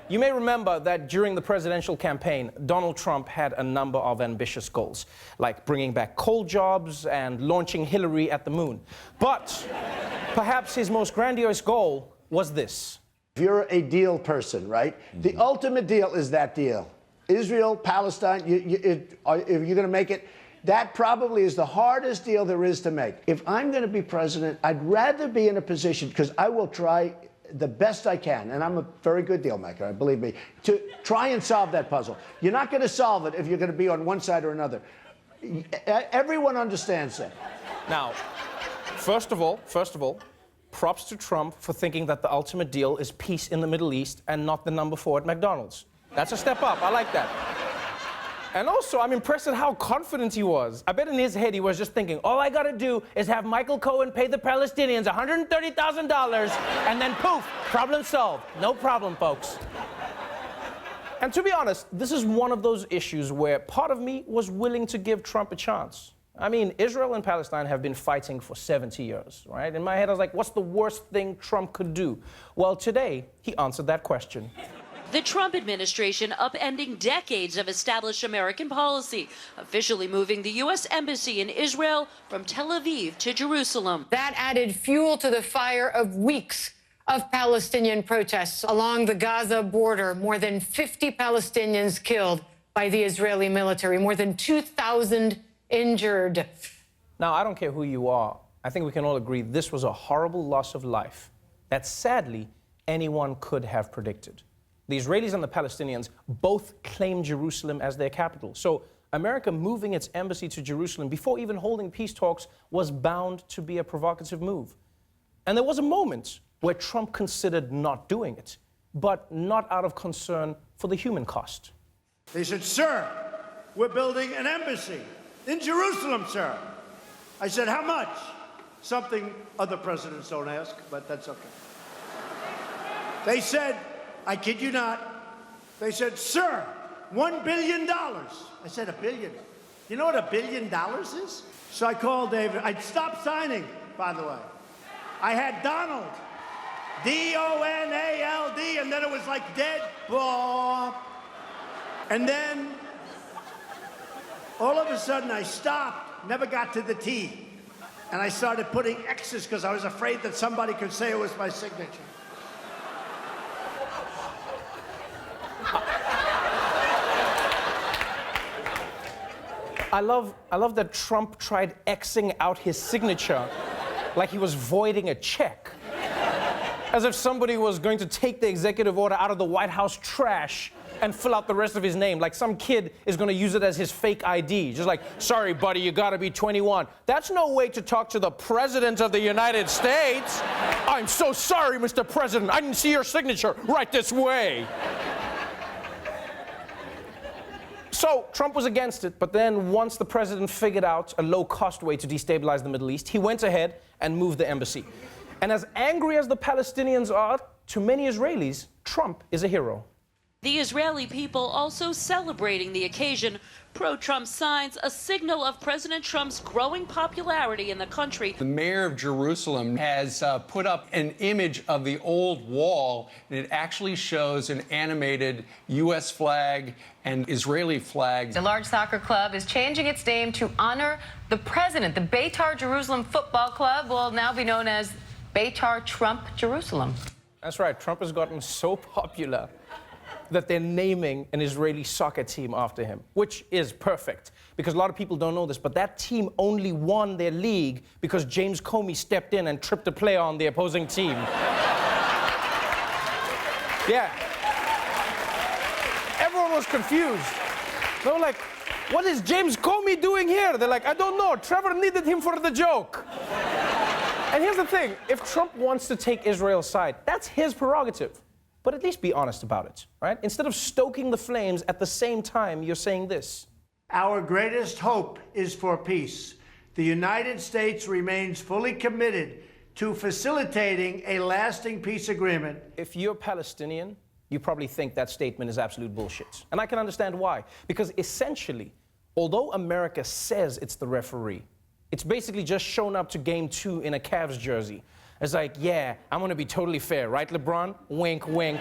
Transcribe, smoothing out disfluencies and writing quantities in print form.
You may remember that during the presidential campaign, Donald Trump had a number of ambitious goals, like bringing back coal jobs and launching Hillary at the moon. But perhaps his most grandiose goal was this. If you're a deal person, right? The ultimate deal is that deal. Israel, Palestine, if you're going to make it, that probably is the hardest deal there is to make. If I'm going to be president, I'd rather be in a position, because I will try the best I can, and I'm a very good deal maker, believe me, to try and solve that puzzle. You're not going to solve it if you're going to be on one side or another. Everyone understands that. Now, first of all, props to Trump for thinking that the ultimate deal is peace in the Middle East and not the number 4 at McDonald's. That's a step up. I like that. And also, I'm impressed at how confident he was. I bet in his head he was just thinking, all I gotta do is have Michael Cohen pay the Palestinians $130,000 and then poof, problem solved. No problem, folks. And to be honest, this is one of those issues where part of me was willing to give Trump a chance. I mean, Israel and Palestine have been fighting for 70 years, right? In my head, I was like, what's the worst thing Trump could do? Well, today, he answered that question. The Trump administration upending decades of established American policy, officially moving the U.S. Embassy in Israel from Tel Aviv to Jerusalem. That added fuel to the fire of weeks of Palestinian protests along the Gaza border. More than 50 Palestinians killed by the Israeli military, more than 2,000 injured. Now, I don't care who you are. I think we can all agree this was a horrible loss of life that sadly anyone could have predicted. The Israelis and the Palestinians both claim Jerusalem as their capital. So America moving its embassy to Jerusalem before even holding peace talks was bound to be a provocative move. And there was a moment where Trump considered not doing it, but not out of concern for the human cost. They said, sir, we're building an embassy in Jerusalem, sir. I said, how much? Something other presidents don't ask, but that's okay. They said, I kid you not, they said, sir, $1 billion. I said, $1 billion? You know what $1 billion is? So I called David. I'd stopped signing, by the way. I had Donald, D-O-N-A-L-D, and then it was like dead. Blah. And then, all of a sudden, I stopped, never got to the T. And I started putting X's because I was afraid that somebody could say it was my signature. I love that Trump tried Xing out his signature like he was voiding a check. As if somebody was going to take the executive order out of the White House trash and fill out the rest of his name. Like some kid is going to use it as his fake ID. Just like, sorry, buddy, you got to be 21. That's no way to talk to the President of the United States. I'm so sorry, Mr. President. I didn't see your signature right this way. So Trump was against it, but then once the president figured out a low-cost way to destabilize the Middle East, he went ahead and moved the embassy. And as angry as the Palestinians are, to many Israelis, Trump is a hero. The Israeli people also celebrating the occasion. Pro-Trump signs a signal of President Trump's growing popularity in the country. The mayor of Jerusalem has put up an image of the old wall, and it actually shows an animated U.S. flag and Israeli flags. The large soccer club is changing its name to honor the president. The Beitar Jerusalem Football Club will now be known as Beitar Trump Jerusalem. That's right. Trump has gotten so popular that they're naming an Israeli soccer team after him, which is perfect, because a lot of people don't know this, but that team only won their league because James Comey stepped in and tripped a player on the opposing team. Yeah. Everyone was confused. They were like, what is James Comey doing here? They're like, I don't know. Trevor needed him for the joke. And here's the thing. If Trump wants to take Israel's side, that's his prerogative. But at least be honest about it, right? Instead of stoking the flames, at the same time, you're saying this. Our greatest hope is for peace. The United States remains fully committed to facilitating a lasting peace agreement. If you're Palestinian, you probably think that statement is absolute bullshit. And I can understand why. Because essentially, although America says it's the referee, it's basically just shown up to game 2 in a Cavs jersey. It's like, yeah, I'm going to be totally fair, right, LeBron? Wink, wink.